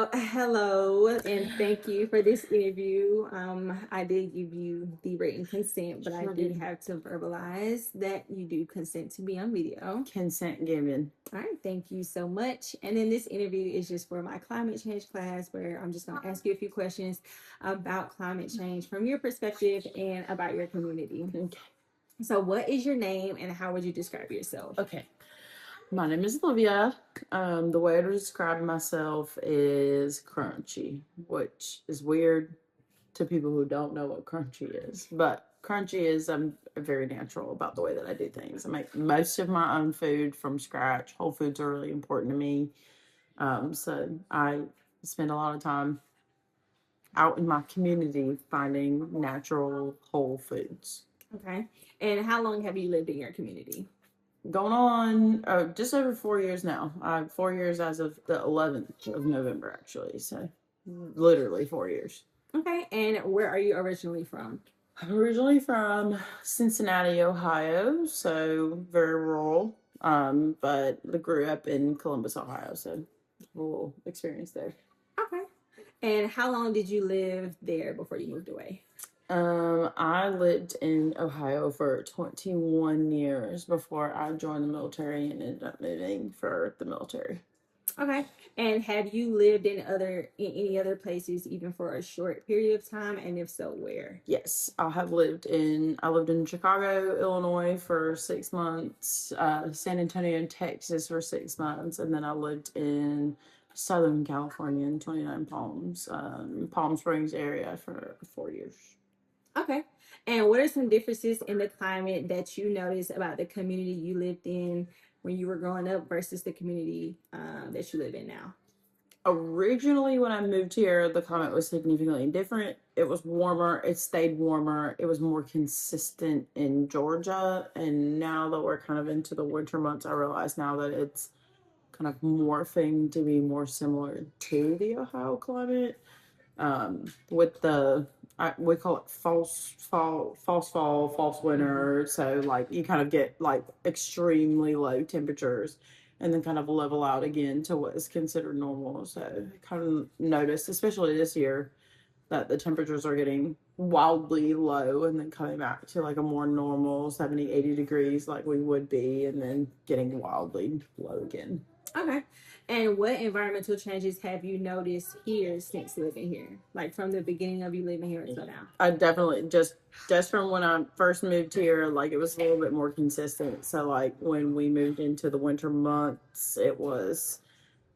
Well, hello, and thank you for this interview. I did give you the written consent, but I Sure do did. have to verbalize that you do consent to be on video. Consent given. All right, thank you so much. And then this interview is just for my climate change class, where I'm just going to ask you a few questions about climate change from your perspective and about your community. Okay. So, what is your name and how would you describe yourself? Okay. My name is Olivia. The way I describe myself is crunchy, which is weird to people who don't know what crunchy is. But crunchy is I'm very natural about the way that I do things. I make most of my own food from scratch. Whole foods are really important to me. So I spend a lot of time out in my community finding natural whole foods. Okay. And how long have you lived in your community? Going on just over 4 years now. 4 years as of the 11th of November, actually. So literally 4 years. Okay. And where are you originally from? I'm originally from Cincinnati, Ohio, so very rural. But I grew up in Columbus, Ohio, so a little experience there. Okay. And how long did you live there before you moved away? I lived in Ohio for 21 years before I joined the military and ended up moving for the military. Okay. And have you lived in any other places even for a short period of time? And if so, where? Yes, I lived in Chicago, Illinois for 6 months, San Antonio, Texas for 6 months, and then I lived in Southern California in 29 Palms, Palm Springs area for 4 years. Okay. And what are some differences in the climate that you noticed about the community you lived in when you were growing up versus the community that you live in now? Originally, when I moved here, the climate was significantly different. It was warmer, it stayed warmer, it was more consistent in Georgia. And now that we're kind of into the winter months, I realize now that it's kind of morphing to be more similar to the Ohio climate. With we call it false fall, false winter. So like you kind of get like extremely low temperatures and then kind of level out again to what is considered normal. So kind of noticed, especially this year, that the temperatures are getting wildly low and then coming back to like a more normal 70, 80 degrees like we would be, and then getting wildly low again. Okay. And what environmental changes have you noticed here since living here? Like from the beginning of you living here until now? I definitely just from when I first moved here, like it was a little bit more consistent. So like when we moved into the winter months,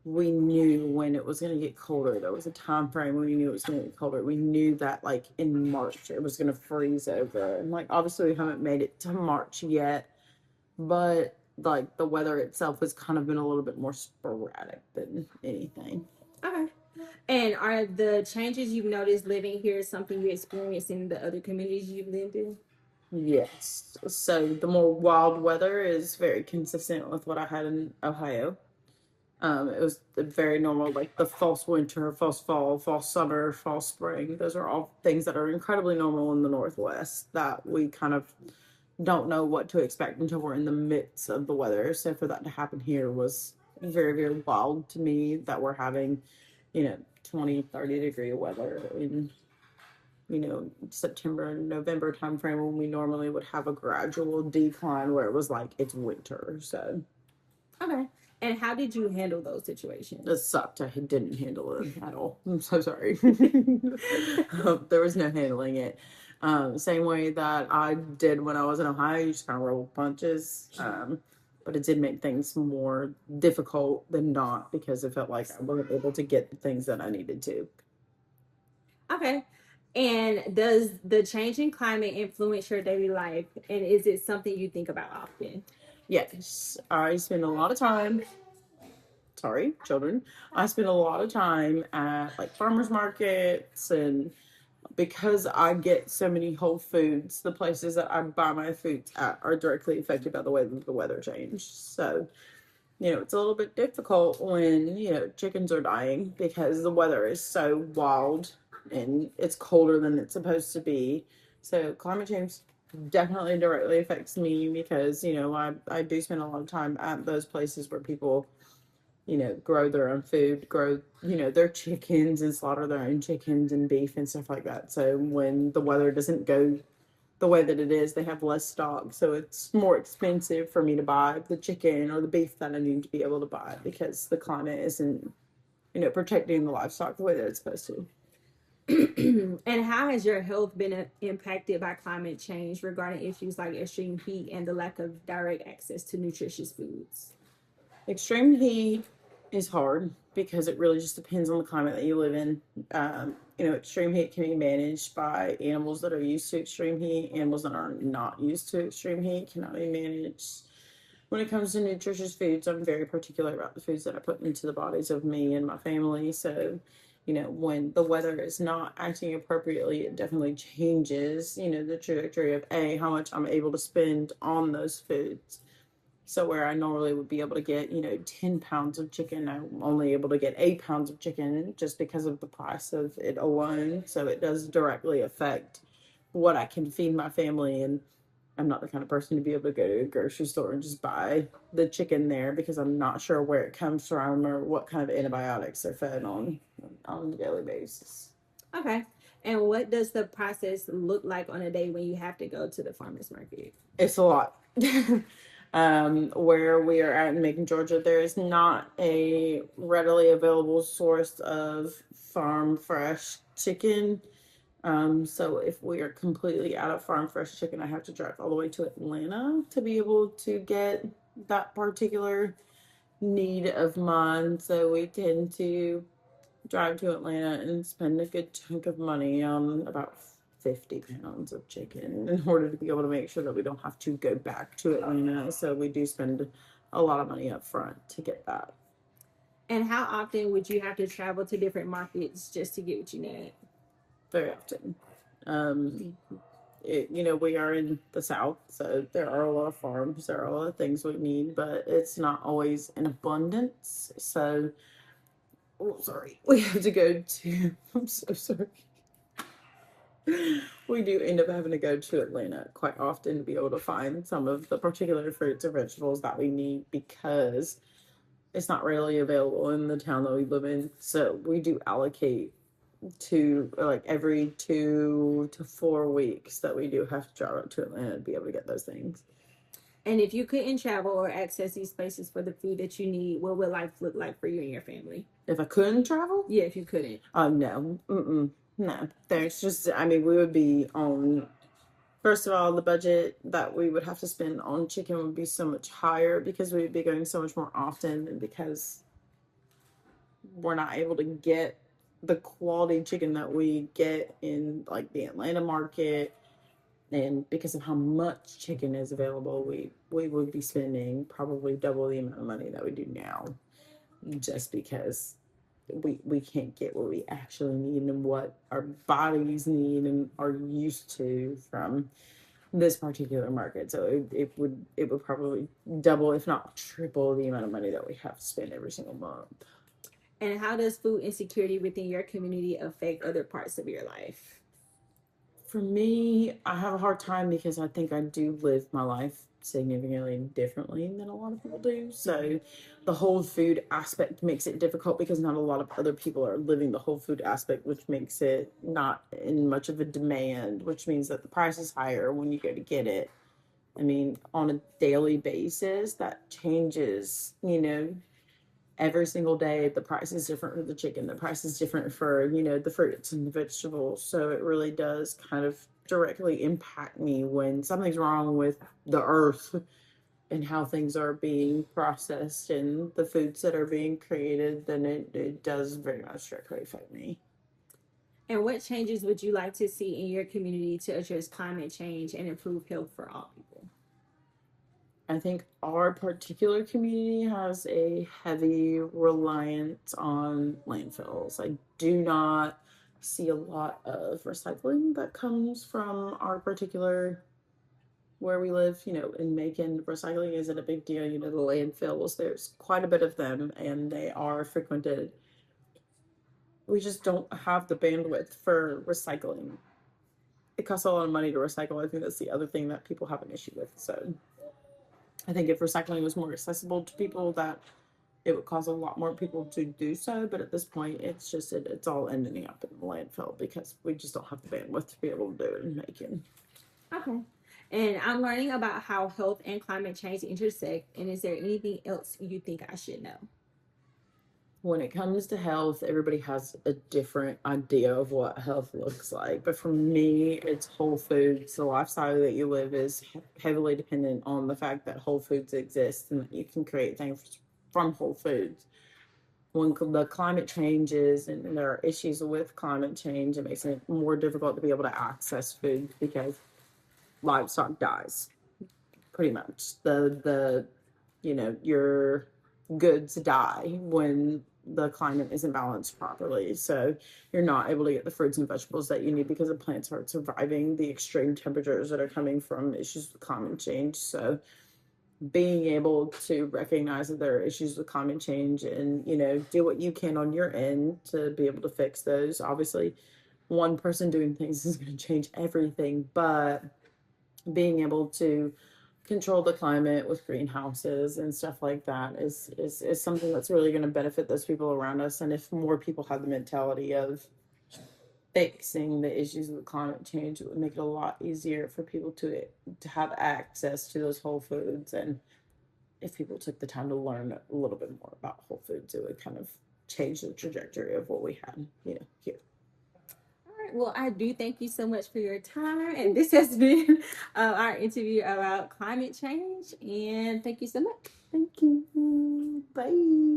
we knew when it was going to get colder. There was a time frame when we knew it was going to get colder. We knew that like in March it was going to freeze over, and like obviously we haven't made it to March yet, but like the weather itself has kind of been a little bit more sporadic than anything. Okay. And are the changes you've noticed living here something you experienced in the other communities you've lived in? Yes. So the more wild weather is very consistent with what I had in Ohio. It was very normal, like the false winter, false fall, false summer, false spring. Those are all things that are incredibly normal in the Northwest that we kind of don't know what to expect until we're in the midst of the weather. So for that to happen here was very, very wild to me that we're having, 20, 30 degree weather in, September and November timeframe when we normally would have a gradual decline where it was like it's winter. So Okay. And how did you handle those situations? it sucked. I didn't handle it at all. I'm so sorry. There was no handling it. Same way that I did when I was in Ohio, you just kind of roll punches. But it did make things more difficult than not because it felt like I wasn't able to get the things that I needed to. Okay. And does the changing climate influence your daily life? And is it something you think about often? Yes, I spend a lot of time, sorry, children. I spend a lot of time at like farmers markets, and because I get so many whole foods, the places that I buy my foods at are directly affected by the way that the weather changed. So, it's a little bit difficult when, chickens are dying because the weather is so wild and it's colder than it's supposed to be. So, climate change definitely directly affects me because, I do spend a lot of time at those places where people grow their own food, grow, their chickens and slaughter their own chickens and beef and stuff like that. So when the weather doesn't go the way that it is, they have less stock. So it's more expensive for me to buy the chicken or the beef that I need to be able to buy because the climate isn't, protecting the livestock the way that it's supposed to. And how has your health been impacted by climate change regarding issues like extreme heat and the lack of direct access to nutritious foods? Extreme heat is hard because it really just depends on the climate that you live in. Extreme heat can be managed by animals that are used to extreme heat. Animals that are not used to extreme heat cannot be managed. When it comes to nutritious foods, I'm very particular about the foods that I put into the bodies of me and my family. So, when the weather is not acting appropriately, it definitely changes, the trajectory of how much I'm able to spend on those foods. So where I normally would be able to get, 10 pounds of chicken, I'm only able to get 8 pounds of chicken just because of the price of it alone. So it does directly affect what I can feed my family. And I'm not the kind of person to be able to go to a grocery store and just buy the chicken there because I'm not sure where it comes from or what kind of antibiotics they're fed on a daily basis. Okay. And what does the process look like on a day when you have to go to the farmer's market? It's a lot. Where we are at in Macon, Georgia, there is not a readily available source of farm fresh chicken. So if we are completely out of farm fresh chicken, I have to drive all the way to Atlanta to be able to get that particular need of mine. So we tend to drive to Atlanta and spend a good chunk of money on about 50 pounds of chicken in order to be able to make sure that we don't have to go back to Atlanta. So we do spend a lot of money up front to get that. And how often would you have to travel to different markets just to get what you need? Very often. We are in the South, so there are a lot of farms, there are a lot of things we need, but it's not always in abundance. So, oh, sorry, we have to go to, I'm so sorry. We do end up having to go to Atlanta quite often to be able to find some of the particular fruits or vegetables that we need because it's not readily available in the town that we live in. So we do allocate to like every 2 to 4 weeks that we do have to travel to Atlanta to be able to get those things. And if you couldn't travel or access these places for the food that you need, what would life look like for you and your family? If I couldn't travel? Yeah, if you couldn't. No. No. There's just, we would be on, first of all, the budget that we would have to spend on chicken would be so much higher because we would be going so much more often and because we're not able to get the quality chicken that we get in like the Atlanta market. And because of how much chicken is available, we would be spending probably double the amount of money that we do now just because we can't get what we actually need and what our bodies need and are used to from this particular market. So it would probably double, if not triple, the amount of money that we have to spend every single month. And how does food insecurity within your community affect other parts of your life? For me, I have a hard time because I think I do live my life significantly differently than a lot of people do. So the whole food aspect makes it difficult because not a lot of other people are living the whole food aspect, which makes it not in much of a demand, which means that the price is higher when you go to get it. On a daily basis, that changes, every single day. The price is different for the chicken, the price is different for the fruits and the vegetables. So it really does kind of directly impact me when something's wrong with the earth and how things are being processed and the foods that are being created. Then it does very much directly affect me. And what changes would you like to see in your community to address climate change and improve health for all people? I think our particular community has a heavy reliance on landfills. I do not see a lot of recycling that comes from our particular where we live. In Macon, recycling isn't a big deal. The landfills, there's quite a bit of them and they are frequented. We just don't have the bandwidth for recycling. It costs a lot of money to recycle. I think that's the other thing that people have an issue with. So I think if recycling was more accessible to people, that it would cause a lot more people to do so. But at this point, it's all ending up in the landfill because we just don't have the bandwidth to be able to do it in Macon. Okay. And I'm learning about how health and climate change intersect. And is there anything else you think I should know? When it comes to health, everybody has a different idea of what health looks like. But for me, it's whole foods. The lifestyle that you live is heavily dependent on the fact that whole foods exist and that you can create things from whole foods. When the climate changes and there are issues with climate change, it makes it more difficult to be able to access food because livestock dies pretty much. The your goods die when the climate isn't balanced properly. So you're not able to get the fruits and vegetables that you need because the plants aren't surviving the extreme temperatures that are coming from issues with climate change. So being able to recognize that there are issues with climate change and, do what you can on your end to be able to fix those. Obviously, one person doing things is going to change everything, but being able to control the climate with greenhouses and stuff like that is something that's really going to benefit those people around us. And if more people have the mentality of fixing the issues with climate change, it would make it a lot easier for people to have access to those whole foods. And if people took the time to learn a little bit more about whole foods, it would kind of change the trajectory of what we had, here. All right. Well, I do thank you so much for your time. And this has been our interview about climate change. And thank you so much. Thank you. Bye.